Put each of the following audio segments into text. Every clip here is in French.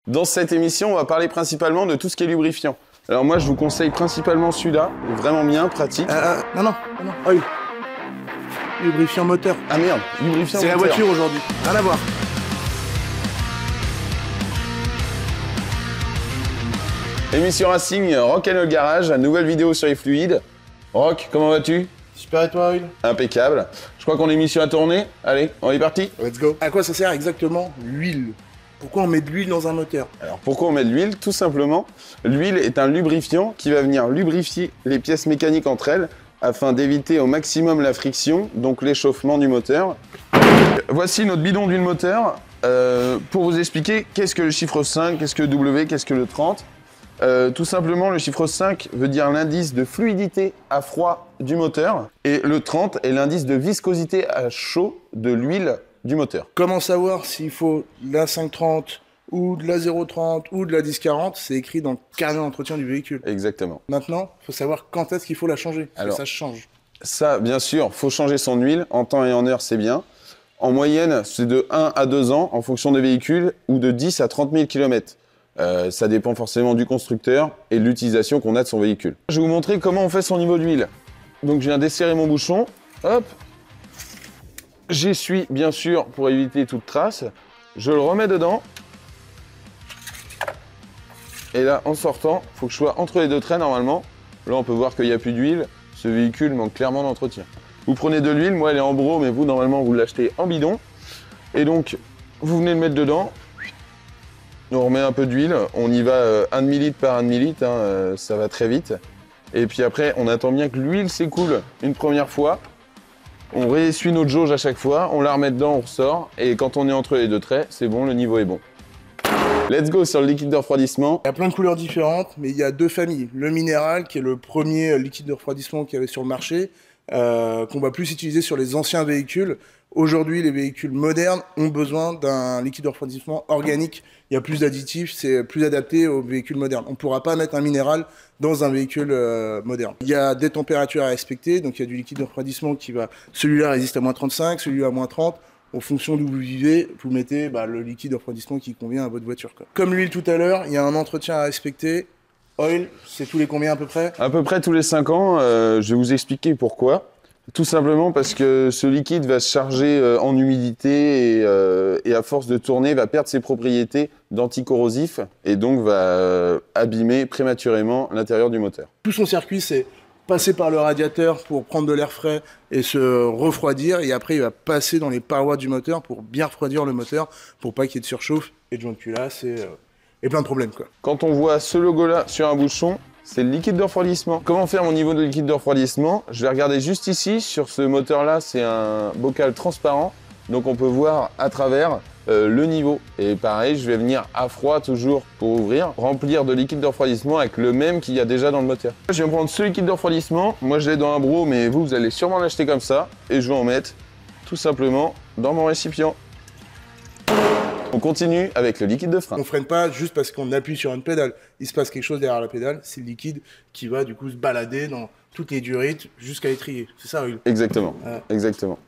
Dans cette émission, on va parler principalement de tout ce qui est lubrifiant. Alors moi, je vous conseille principalement celui-là, vraiment bien, pratique. Non. Oil. Lubrifiant moteur. Ah merde, lubrifiant moteur. C'est la voiture aujourd'hui. Rien à voir. Émission Racing, Rock and Roll Garage, nouvelle vidéo sur les fluides. Rock, comment vas-tu? Super et toi, Oil? Impeccable. Je crois qu'on a une émission à tourner. Allez, on est parti. Let's go. À quoi ça sert exactement l'huile? Pourquoi on met de l'huile dans un moteur? Alors pourquoi on met de l'huile? Tout simplement, l'huile est un lubrifiant qui va venir lubrifier les pièces mécaniques entre elles afin d'éviter au maximum la friction, donc l'échauffement du moteur. Voici notre bidon d'huile moteur pour vous expliquer qu'est-ce que le chiffre 5, qu'est-ce que le W, qu'est-ce que le 30. Tout simplement, le chiffre 5 veut dire l'indice de fluidité à froid du moteur et le 30 est l'indice de viscosité à chaud de l'huile du moteur. Comment savoir s'il faut de la 530 ou de la 030 ou de la 1040? C'est écrit dans le carnet d'entretien du véhicule. Exactement. Maintenant, il faut savoir quand est-ce qu'il faut la changer. Parce Alors, que ça change. Ça, bien sûr, faut changer son huile. En temps et en heure, c'est bien. En moyenne, c'est de 1 à 2 ans en fonction des véhicules ou de 10 à 30 000 km. Ça dépend forcément du constructeur et de l'utilisation qu'on a de son véhicule. Je vais vous montrer comment on fait son niveau d'huile. Donc je viens desserrer mon bouchon. Hop. J'essuie bien sûr pour éviter toute trace. Je le remets dedans. Et là, en sortant, il faut que je sois entre les deux traits normalement. Là, on peut voir qu'il n'y a plus d'huile. Ce véhicule manque clairement d'entretien. Vous prenez de l'huile, moi elle est en bro, mais vous normalement vous l'achetez en bidon. Et donc, vous venez le mettre dedans. On remet un peu d'huile. On y va 1 demi-litre par 1 demi-litre, hein, ça va très vite. Et puis après, on attend bien que l'huile s'écoule une première fois. On réessuie notre jauge à chaque fois, on la remet dedans, on ressort, et quand on est entre les deux traits, c'est bon, le niveau est bon. Let's go sur le liquide de refroidissement. Il y a plein de couleurs différentes, mais il y a deux familles. Le minéral, qui est le premier liquide de refroidissement qu'il y avait sur le marché, qu'on va plus utiliser sur les anciens véhicules. Aujourd'hui, les véhicules modernes ont besoin d'un liquide de refroidissement organique. Il y a plus d'additifs, c'est plus adapté aux véhicules modernes. On ne pourra pas mettre un minéral dans un véhicule moderne. Il y a des températures à respecter, donc il y a du liquide de refroidissement qui va... Celui-là résiste à moins 35, celui-là à moins 30. En fonction d'où vous vivez, vous mettez le liquide de refroidissement qui convient à votre voiture, quoi. Comme l'huile tout à l'heure, il y a un entretien à respecter. Oil, c'est tous les combien à peu près? À peu près tous les 5 ans, je vais vous expliquer pourquoi. Tout simplement parce que ce liquide va se charger en humidité et à force de tourner va perdre ses propriétés d'anticorrosif et donc va abîmer prématurément l'intérieur du moteur. Tout son circuit, c'est passer par le radiateur pour prendre de l'air frais et se refroidir, et après il va passer dans les parois du moteur pour bien refroidir le moteur, pour pas qu'il y ait de surchauffe et de joint de culasse et plein de problèmes, quoi. Quand on voit ce logo-là sur un bouchon, c'est le liquide de refroidissement. Comment faire mon niveau de liquide de refroidissement? Je vais regarder juste ici, sur ce moteur-là, c'est un bocal transparent, donc on peut voir à travers le niveau. Et pareil, je vais venir à froid toujours pour ouvrir, remplir de liquide de refroidissement avec le même qu'il y a déjà dans le moteur. Je vais prendre ce liquide de refroidissement, moi je l'ai dans un bro, mais vous allez sûrement l'acheter comme ça, et je vais en mettre tout simplement dans mon récipient. On continue avec le liquide de frein. On freine pas juste parce qu'on appuie sur une pédale. Il se passe quelque chose derrière la pédale, c'est le liquide qui va du coup se balader dans toutes les durites jusqu'à l'étrier. C'est ça, Will? Exactement, exactement.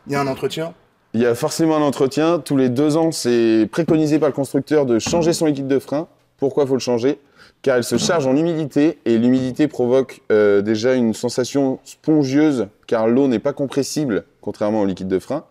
Il y a un entretien? Il y a forcément un entretien. Tous les 2 ans, c'est préconisé par le constructeur de changer son liquide de frein. Pourquoi il faut le changer? Car elle se charge en humidité et l'humidité provoque déjà une sensation spongieuse car l'eau n'est pas compressible, contrairement au liquide de frein.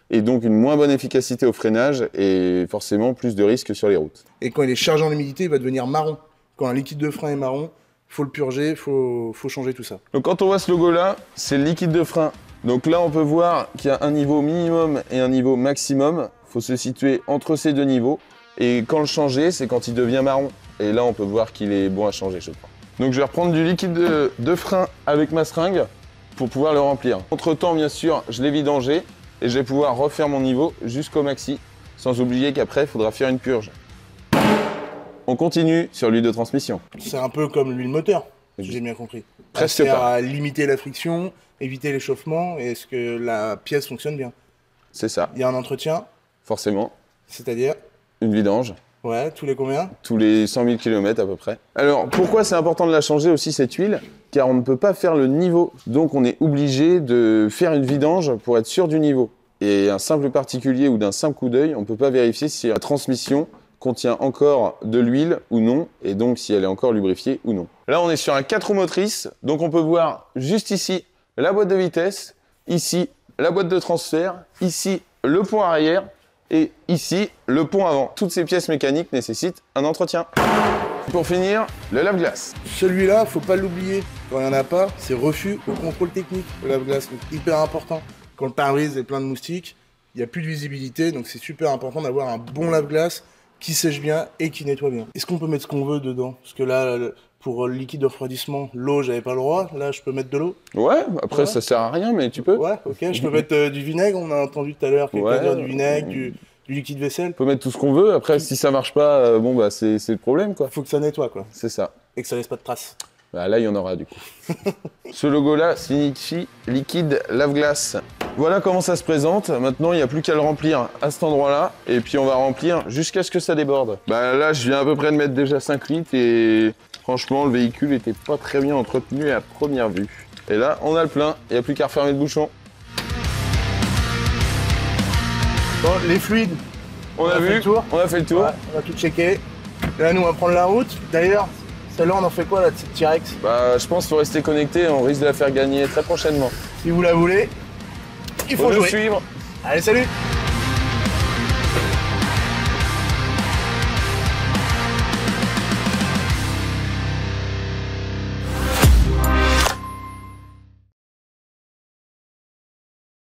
Et donc une moins bonne efficacité au freinage et forcément plus de risques sur les routes. Et quand il est chargé en humidité, il va devenir marron. Quand un liquide de frein est marron, il faut le purger, il faut changer tout ça. Donc quand on voit ce logo-là, c'est le liquide de frein. Donc là, on peut voir qu'il y a un niveau minimum et un niveau maximum. Il faut se situer entre ces deux niveaux. Et quand le changer, c'est quand il devient marron. Et là, on peut voir qu'il est bon à changer, je crois. Donc je vais reprendre du liquide de frein avec ma seringue pour pouvoir le remplir. Entre-temps, bien sûr, je l'ai vidangé. Et je vais pouvoir refaire mon niveau jusqu'au maxi, sans oublier qu'après, il faudra faire une purge. On continue sur l'huile de transmission. C'est un peu comme l'huile moteur, si j'ai bien compris. Presque Ça sert pas. à limiter la friction, éviter l'échauffement, et est-ce que la pièce fonctionne bien? C'est ça, Il y a un entretien, forcément. c'est-à-dire, Une vidange, ouais, tous les combien? tous les 100 000 km à peu près. Alors, pourquoi c'est important de la changer aussi, cette huile? Car on ne peut pas faire le niveau. Donc, on est obligé de faire une vidange pour être sûr du niveau. Et un simple particulier ou d'un simple coup d'œil, on ne peut pas vérifier si la transmission contient encore de l'huile ou non, et donc si elle est encore lubrifiée ou non. Là, on est sur un 4 roues motrices, donc on peut voir juste ici la boîte de vitesse, ici la boîte de transfert, ici le pont arrière, et ici le pont avant. Toutes ces pièces mécaniques nécessitent un entretien. Pour finir, le lave-glace. Celui-là, faut pas l'oublier. Quand il n'y en a pas, c'est refus au contrôle technique, le lave-glace. Donc hyper important. Quand le pare-brise est plein de moustiques, il n'y a plus de visibilité, donc c'est super important d'avoir un bon lave-glace qui sèche bien et qui nettoie bien. Est-ce qu'on peut mettre ce qu'on veut dedans? Parce que là, pour le liquide de refroidissement, l'eau, j'avais pas le droit. Là, je peux mettre de l'eau. Ouais, après ça sert à rien, mais tu peux. Ouais, ok. Je peux mettre du vinaigre, on a entendu tout à l'heure quelqu'un dire du vinaigre, du liquide vaisselle. On peut mettre tout ce qu'on veut, après si ça marche pas, bon bah c'est le problème quoi. Faut que ça nettoie quoi. C'est ça. Et que ça laisse pas de traces. Bah là il y en aura du coup. Ce logo là signifie liquide lave-glace. Voilà comment ça se présente. Maintenant il n'y a plus qu'à le remplir à cet endroit là. Et puis on va remplir jusqu'à ce que ça déborde. Bah là je viens à peu près de mettre déjà 5 litres et franchement le véhicule était pas très bien entretenu à première vue. Et là on a le plein, il n'y a plus qu'à refermer le bouchon. Bon, les fluides, On a vu, on a fait le tour. Ouais, on va tout checker. Et là, nous, on va prendre la route. D'ailleurs, celle-là, on en fait quoi, la petite T-Rex? Bah, je pense qu'il faut rester connecté, on risque de la faire gagner très prochainement. Si vous la voulez, il faut nous jouer. suivre. Allez, salut!